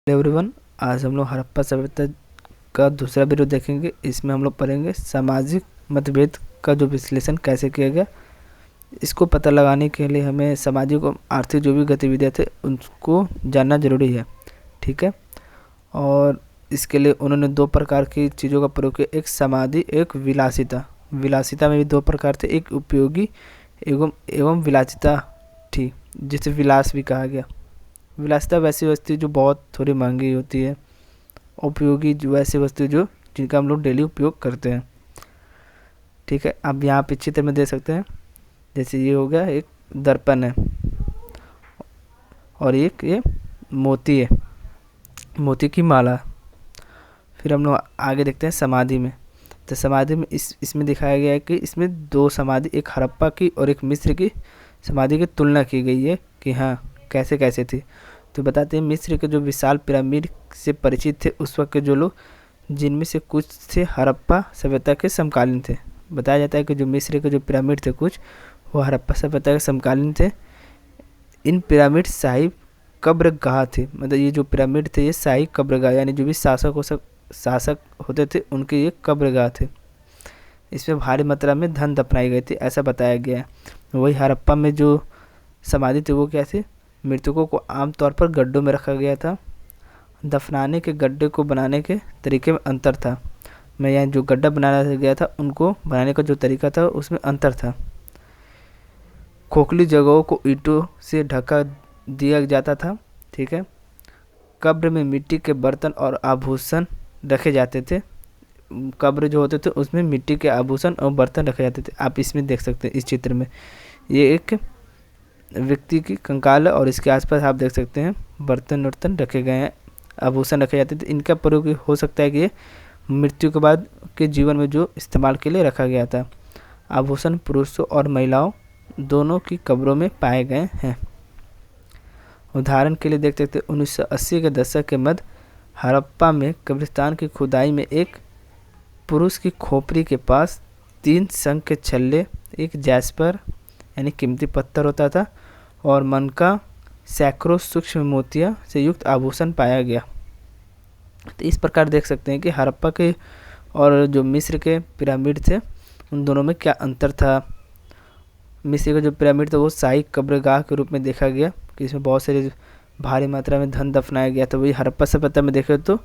Hello everyone. आज हम लोग हड़प्पा सभ्यता का दूसरा वीडियो देखेंगे। इसमें हम लोग पढ़ेंगे सामाजिक मतभेद का जो विश्लेषण कैसे किया गया। इसको पता लगाने के लिए हमें सामाजिक और आर्थिक जो भी गतिविधियाँ थे उनको जानना जरूरी है, ठीक है। और इसके लिए उन्होंने दो प्रकार की चीज़ों का प्रयोग किया, एक समाधि, एक विलासिता। विलासिता में भी दो प्रकार थे, एक उपयोगी एवं एवं विलासिता थी, जिसे विलास भी कहा गया। विलासिता वैसी वस्तु जो बहुत थोड़ी महंगी होती है, उपयोगी जो वैसी वस्तु जो जिनका हम लोग डेली उपयोग करते हैं, ठीक है। अब यहाँ पे चित्र में दे सकते हैं, जैसे ये हो गया एक दर्पण है और एक ये मोती है, मोती की माला। फिर हम लोग आगे देखते हैं समाधि में। तो समाधि में इसमें दिखाया गया है कि इसमें दो समाधि, एक हड़प्पा की और एक मिस्र की समाधि की तुलना की गई है कि हाँ कैसे कैसे थी। तो बताते हैं मिस्र के जो विशाल पिरामिड से परिचित थे उस वक्त के जो लोग, जिनमें से कुछ थे हड़प्पा सभ्यता के समकालीन थे। बताया जाता है कि जो मिस्र के जो पिरामिड थे कुछ, वो हड़प्पा सभ्यता के समकालीन थे। इन पिरामिड शाही कब्रगाह थे, मतलब ये जो पिरामिड थे ये शाही कब्रगाह, यानी जो भी शासक होते थे उनके ये कब्रगाह थे। इसमें भारी मात्रा में धन दफनाई गई थी, ऐसा बताया गया है। वही हड़प्पा में जो समाधि थी वो क्या थी, मृतकों को आमतौर पर गड्ढों में रखा गया था। दफनाने के गड्ढे को बनाने के तरीके में अंतर था। मैं यहाँ जो गड्ढा बनाया गया था उनको बनाने का जो तरीका था उसमें अंतर था। खोखली जगहों को ईंटों से ढका दिया जाता था, ठीक है। कब्र में मिट्टी के बर्तन और आभूषण रखे जाते थे। कब्र जो होते थे उसमें मिट्टी के आभूषण और बर्तन रखे जाते थे। आप इसमें देख सकते हैं, इस चित्र में ये एक व्यक्ति की कंकाल है और इसके आसपास आप देख सकते हैं बर्तन वर्तन रखे गए हैं, आभूषण रखे जाते थे। इनका प्रयोग हो सकता है कि ये मृत्यु के बाद के जीवन में जो इस्तेमाल के लिए रखा गया था। आभूषण पुरुषों और महिलाओं दोनों की कब्रों में पाए गए हैं। उदाहरण के लिए देख सकते हैं 1980 के दशक के मध्य हड़प्पा में कब्रिस्तान की खुदाई में एक पुरुष की खोपड़ी के पास 3 शंख के छल्ले, एक जैस्पर यानी कीमती पत्थर होता था और मन का सैकड़ों सूक्ष्म मोतिया से युक्त आभूषण पाया गया। तो इस प्रकार देख सकते हैं कि हड़प्पा के और जो मिस्र के पिरामिड थे उन दोनों में क्या अंतर था। मिस्र का जो पिरामिड था वो शाही कब्रगाह के रूप में देखा गया कि इसमें बहुत सारे भारी मात्रा में धन दफनाया गया था। वही हड़प्पा सभ्यता में देखे तो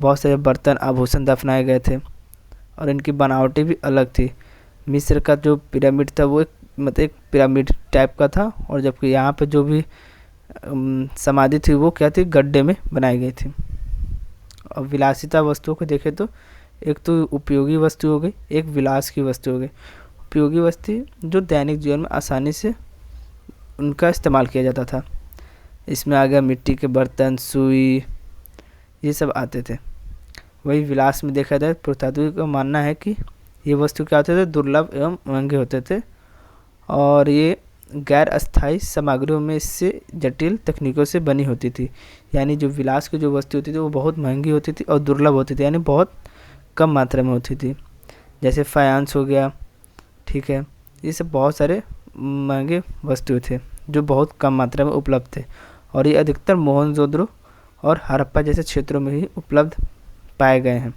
बहुत सारे बर्तन आभूषण दफनाए गए थे और इनकी बनावटें भी अलग थी। मिस्र का जो पिरामिड था वो एक पिरामिड टाइप का था, और जबकि यहाँ पे जो भी समाधि थी वो क्या थी, गड्ढे में बनाई गई थी। और विलासिता वस्तुओं को देखें तो एक तो उपयोगी वस्तु हो गई, एक विलास की वस्तु हो गई। उपयोगी वस्तु जो दैनिक जीवन में आसानी से उनका इस्तेमाल किया जाता था। इसमें आ गया मिट्टी के बर्तन, सुई, ये सब आते थे। वही विलास में देखा जाए पुरातात्विक का मानना है कि ये वस्तु क्या होते थे, दुर्लभ एवं महंगे होते थे और ये गैर अस्थायी सामग्रियों में से जटिल तकनीकों से बनी होती थी। यानी जो विलास की जो वस्तु होती थी वो बहुत महंगी होती थी और दुर्लभ होती थी, यानी बहुत कम मात्रा में होती थी। जैसे फायांस हो गया, ठीक है। ये सब बहुत सारे महंगे वस्तु थे जो बहुत कम मात्रा में उपलब्ध थे और ये अधिकतर मोहनजोदड़ो और हड़प्पा जैसे क्षेत्रों में ही उपलब्ध पाए गए हैं।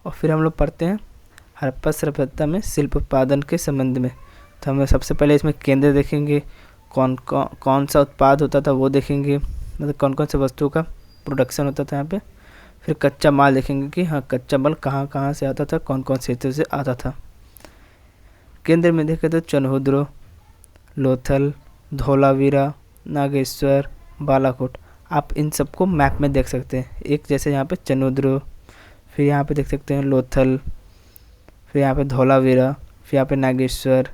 और फिर हम लोग पढ़ते हैं हड़प्पा सभ्यता में शिल्प उत्पादन के संबंध में। तो हम सबसे पहले इसमें केंद्र देखेंगे, कौन सा उत्पाद होता था वो देखेंगे, मतलब कौन कौन से वस्तुओं का प्रोडक्शन होता था यहाँ पे। फिर कच्चा माल देखेंगे कि हाँ कच्चा माल कहाँ कहाँ से आता था, कौन कौन क्षेत्र से आता था। केंद्र में देखें तो चनहुद्रो, लोथल, धोलावीरा, नागेश्वर, बालाकोट, आप इन सबको मैप में देख सकते हैं। एक जैसे यहाँ पे चनहुद्रो, फिर यहाँ पे देख सकते हैं लोथल, फिर यहाँ पे धोलावीरा, फिर यहाँ पे नागेश्वर,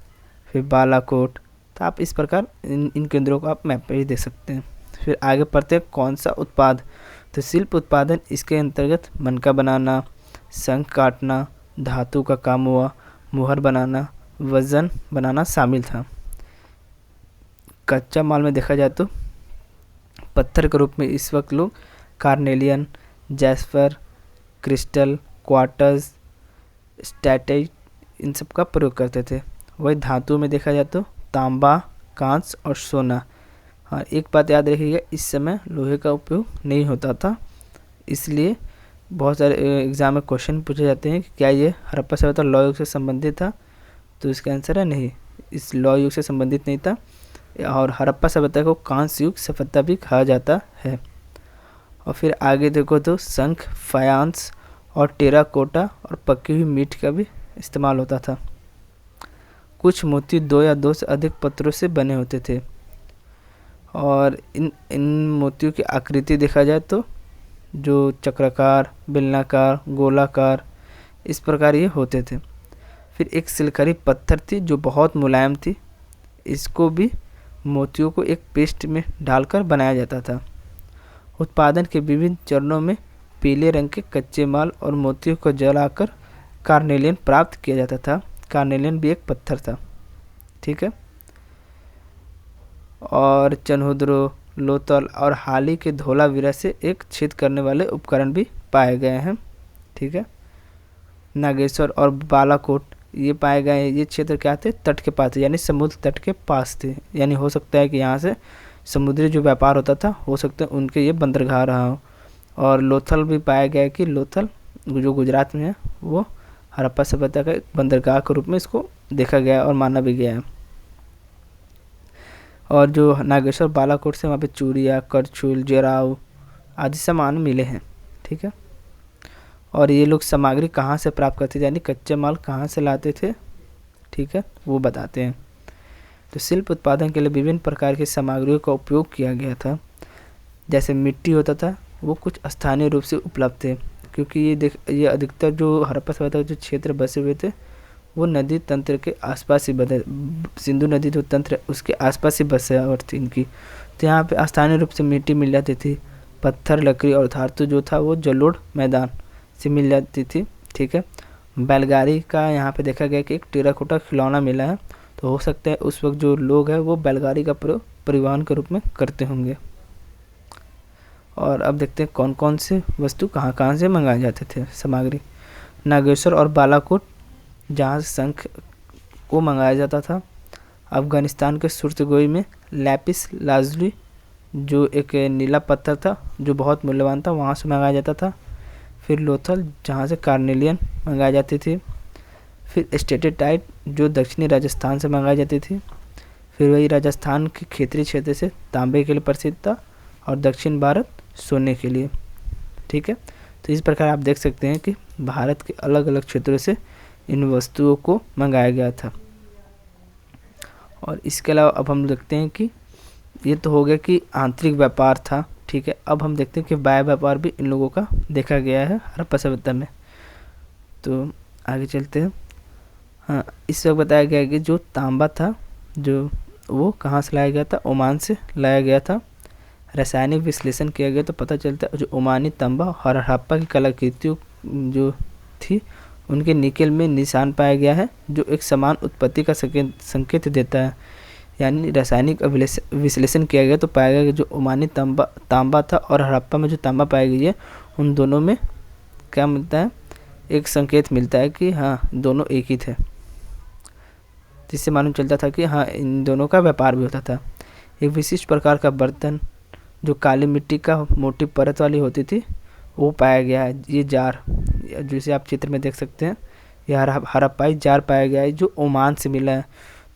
फिर बालाकोट। तो आप इस प्रकार इन केंद्रों को आप मैप पे ही देख सकते हैं। फिर आगे पढ़ते हैं कौन सा उत्पाद। तो शिल्प उत्पादन इसके अंतर्गत मनका बनाना, शंख काटना, धातु का काम हुआ, मुहर बनाना, वजन बनाना शामिल था। कच्चा माल में देखा जाए तो पत्थर के रूप में इस वक्त लोग कार्नेलियन, जैस्पर, क्रिस्टल, क्वार्ट्ज, स्टैटाइट इन सब का प्रयोग करते थे। वही धातु में देखा जाए तो तांबा, कांच और सोना हाँ, एक बात याद रखिएगा, इस समय लोहे का उपयोग नहीं होता था, इसलिए बहुत सारे एग्ज़ाम में क्वेश्चन पूछे जाते हैं कि क्या ये हड़प्पा सभ्यता लौह युग से संबंधित था, तो इसका आंसर है नहीं, इस लौह युग से संबंधित नहीं था। और हड़प्पा सभ्यता को कांस्य युग सभ्यता भी कहा जाता है। और फिर आगे देखो तो शंख, फायांस और टेराकोटा और पकी हुई मीट का भी इस्तेमाल होता था। कुछ मोती 2 या 2 से अधिक पत्थरों से बने होते थे, और इन मोतियों की आकृति देखा जाए तो जो चक्राकार, बेलनाकार, गोलाकार, इस प्रकार ये होते थे। फिर एक सिलखरी पत्थर थी जो बहुत मुलायम थी, इसको भी मोतियों को एक पेस्ट में डालकर बनाया जाता था। उत्पादन के विभिन्न चरणों में पीले रंग के कच्चे माल और मोतियों को जलाकर कार्नेलियन प्राप्त किया जाता था। कार्नेलियन भी एक पत्थर था, ठीक है। और चन्हुद्रो, लोतल और हाली के धोलावीरा से एक छेद करने वाले उपकरण भी पाए गए हैं, ठीक है। नागेश्वर और बालाकोट ये पाए गए हैं, ये क्षेत्र क्या थे, तट के पास थे, यानी समुद्र तट के पास थे, यानी हो सकता है कि यहाँ से समुद्री जो व्यापार होता था, हो सकता है उनके ये बंदरगाह रहा हो। और लोथल भी पाया गया कि लोथल जो गुजरात में है, वो हड़प्पा सभ्यता का एक बंदरगाह के रूप में इसको देखा गया और माना भी गया है। और जो नागेश्वर बालाकोट से वहाँ पे चूड़िया, करछुल, जेराव आदि सामान मिले हैं, ठीक है। और ये लोग सामग्री कहाँ से प्राप्त करते थे, यानी कच्चे माल कहाँ से लाते थे, ठीक है, वो बताते हैं। तो शिल्प उत्पादन के लिए विभिन्न प्रकार की सामग्रियों का उपयोग किया गया था। जैसे मिट्टी होता था, वो कुछ स्थानीय रूप से उपलब्ध थे, क्योंकि ये अधिकतर जो हड़प्पा सभ्यता के जो क्षेत्र बसे हुए थे वो नदी तंत्र के आसपास ही बने, सिंधु नदी जो तंत्र है उसके आसपास ही बसावट थी इनकी। तो यहाँ पे स्थानीय रूप से मिट्टी मिल जाती थी, पत्थर, लकड़ी और धातु जो था वो जलोढ़ मैदान से मिल जाती थी, ठीक है। बैलगाड़ी का यहाँ पे देखा गया कि एक टेराकोटा खिलौना मिला है, तो हो सकता है उस वक्त जो लोग हैं वो बैलगाड़ी का प्रयोग परिवहन के रूप में करते होंगे। और अब देखते हैं कौन कौन से वस्तु कहाँ कहाँ से मंगाए जाते थे सामग्री। नागेश्वर और बालाकोट जहाँ से शंख को मंगाया जाता था। अफगानिस्तान के सुरतगोई में लैपिस लाजुली जो एक नीला पत्थर था जो बहुत मूल्यवान था, वहाँ से मंगाया जाता था। फिर लोथल जहाँ से कार्नेलियन मंगाई जाती थी। फिर स्टेटेटाइट जो दक्षिणी राजस्थान से मंगाई जाती थी। फिर वही राजस्थान के क्षेत्रीय क्षेत्र से तांबे के लिए प्रसिद्ध था और दक्षिण भारत सोने के लिए, ठीक है। तो इस प्रकार आप देख सकते हैं कि भारत के अलग अलग क्षेत्रों से इन वस्तुओं को मंगाया गया था। और इसके अलावा अब हम देखते हैं कि ये तो हो गया कि आंतरिक व्यापार था, ठीक है। अब हम देखते हैं कि बाह्य व्यापार भी इन लोगों का देखा गया है हड़प्पा सभ्यता में। तो आगे चलते हैं। हाँ, इस वक्त बताया गया कि जो तांबा था जो वो कहाँ से लाया गया था, ओमान से लाया गया था। रासायनिक विश्लेषण किया गया तो पता चलता है जो ओमानी तांबा और हड़प्पा की कलाकृतियों जो थी उनके निकेल में निशान पाया गया है जो एक समान उत्पत्ति का संकेत देता है। यानी रासायनिक विश्लेषण किया गया तो पाया गया कि जो ओमानी तांबा था और हड़प्पा में जो तांबा पाई गई है उन दोनों में क्या मिलता है, एक संकेत मिलता है कि हाँ दोनों एक ही थे, जिससे मालूम चलता था कि हाँ इन दोनों का व्यापार भी होता था। एक विशिष्ट प्रकार का बर्तन जो काली मिट्टी का मोटी परत वाली होती थी वो पाया गया है। ये जार जिसे आप चित्र में देख सकते हैं, यह हड़प्पाई जार पाया गया है जो ओमान से मिला है।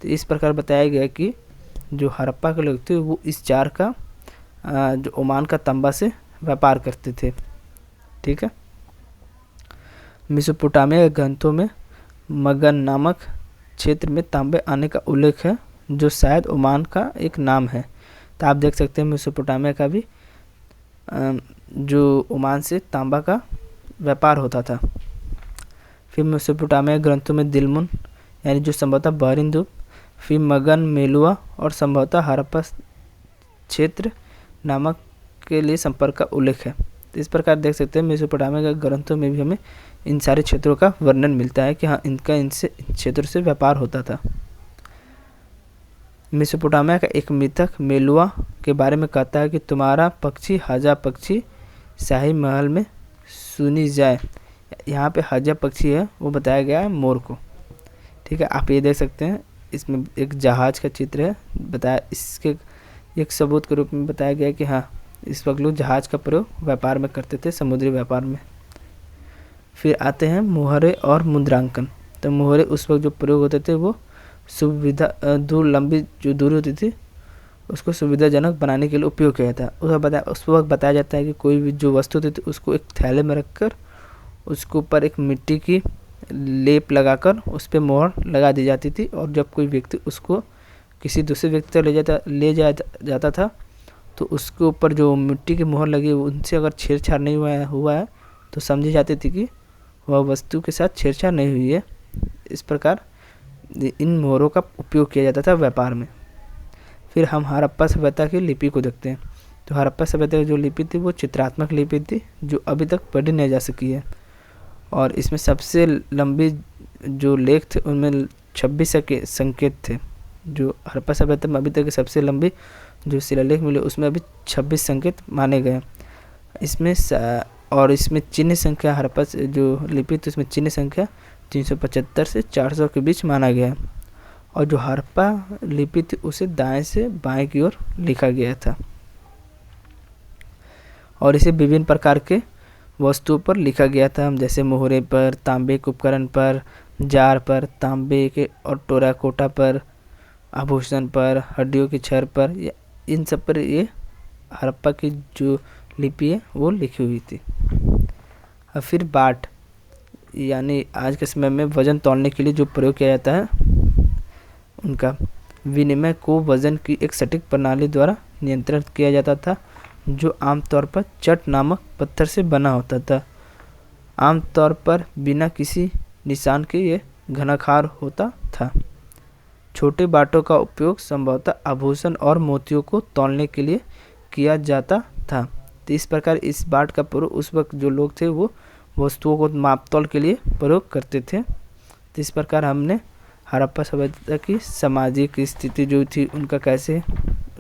तो इस प्रकार बताया गया कि जो हड़प्पा के लोग थे वो इस जार का जो ओमान का तांबा से व्यापार करते थे, ठीक है। मेसोपोटामिया के ग्रंथों में मगन नामक क्षेत्र में तांबे आने का उल्लेख है जो शायद ओमान का एक नाम है। तो आप देख सकते हैं मेसोपोटामिया का भी जो ओमान से तांबा का व्यापार होता था। फिर मेसोपोटामिया ग्रंथों में दिलमुन यानी जो संभवतः बहरिंदुप, फिर मगन, मेलुआ और संभवतः हड़प्पा क्षेत्र नामक के लिए संपर्क का उल्लेख है। तो इस प्रकार देख सकते हैं मेसोपोटामिया के ग्रंथों में भी हमें इन सारे क्षेत्रों का वर्णन मिलता है कि हाँ इनका इनसे इन क्षेत्रों से व्यापार होता था। मेसोपोटामिया का एक मिथक मेलुआ के बारे में कहता है कि तुम्हारा पक्षी हजा पक्षी शाही महल में सुनी जाए। यहाँ पे हजा पक्षी है वो बताया गया है मोर को, ठीक है। आप ये देख सकते हैं इसमें एक जहाज का चित्र है बताया, इसके एक सबूत के रूप में बताया गया कि हाँ, इस वक्त लोग जहाज़ का प्रयोग व्यापार में करते थे, समुद्री व्यापार में। फिर आते हैं मुहरे और मुद्रांकन। तो मुहरे उस वक्त जो प्रयोग होते थे वो सुविधा लंबी जो दूरी होती थी उसको सुविधाजनक बनाने के लिए उपयोग किया था। उस वक्त बताया जाता है कि कोई भी जो वस्तु होती थी उसको एक थैले में रखकर उसके ऊपर एक मिट्टी की लेप लगाकर उस पर मोहर लगा दी जाती थी, और जब कोई व्यक्ति उसको किसी दूसरे व्यक्ति तक ले जाया जाता था तो उसके ऊपर जो मिट्टी की मोहर लगी उनसे अगर छेड़छाड़ नहीं हुआ है तो समझी जाती थी कि वह वस्तु के साथ छेड़छाड़ नहीं हुई है। इस प्रकार इन मोहरों का उपयोग किया जाता था व्यापार में। फिर हम हड़प्पा सभ्यता की लिपि को देखते हैं। तो हड़प्पा सभ्यता की जो लिपि थी वो चित्रात्मक लिपि थी जो अभी तक पढ़ी नहीं जा सकी है, और इसमें सबसे लंबी जो लेख थे उनमें 26 संकेत थे। जो हड़प्पा सभ्यता में अभी तक सबसे लंबी जो शिलालेख मिले उसमें अभी 26 संकेत माने गए। इसमें चिन्ह संख्या हड़प्पा जो लिपि थी उसमें चिन्ह संख्या 375 से 400 के बीच माना गया, और जो हड़प्पा लिपि थी उसे दाएं से बाएं की ओर लिखा गया था, और इसे विभिन्न प्रकार के वस्तुओं पर लिखा गया था, जैसे मोहरे पर, तांबे के उपकरण पर, जार पर, तांबे के और टेराकोटा पर, आभूषण पर, हड्डियों की छड़ पर, इन सब पर ये हड़प्पा की जो लिपि है वो लिखी हुई थी। और फिर बाट यानी आज के समय में वजन तौलने के लिए जो प्रयोग किया जाता है उनका विनिमय को वजन की एक सटीक प्रणाली द्वारा नियंत्रित किया जाता था, जो आमतौर पर चट नामक पत्थर से बना होता था। आमतौर पर बिना किसी निशान के ये घनाकार होता था। छोटे बाटों का उपयोग संभवतः आभूषण और मोतियों को तौलने के लिए किया जाता था। तो इस प्रकार इस बाट का प्रयोग उस वक्त जो लोग थे वो वस्तुओं को मापतौल के लिए प्रयोग करते थे। तो इस प्रकार हमने हड़प्पा सभ्यता की सामाजिक स्थिति जो थी उनका कैसे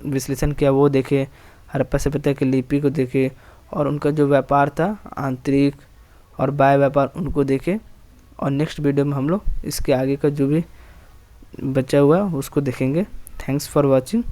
विश्लेषण किया वो देखे, हड़प्पा सभ्यता की लिपि को देखे, और उनका जो व्यापार था आंतरिक और बाह्य व्यापार उनको देखे। और नेक्स्ट वीडियो में हम लोग इसके आगे का जो भी बचा हुआ उसको देखेंगे। Thanks for watching.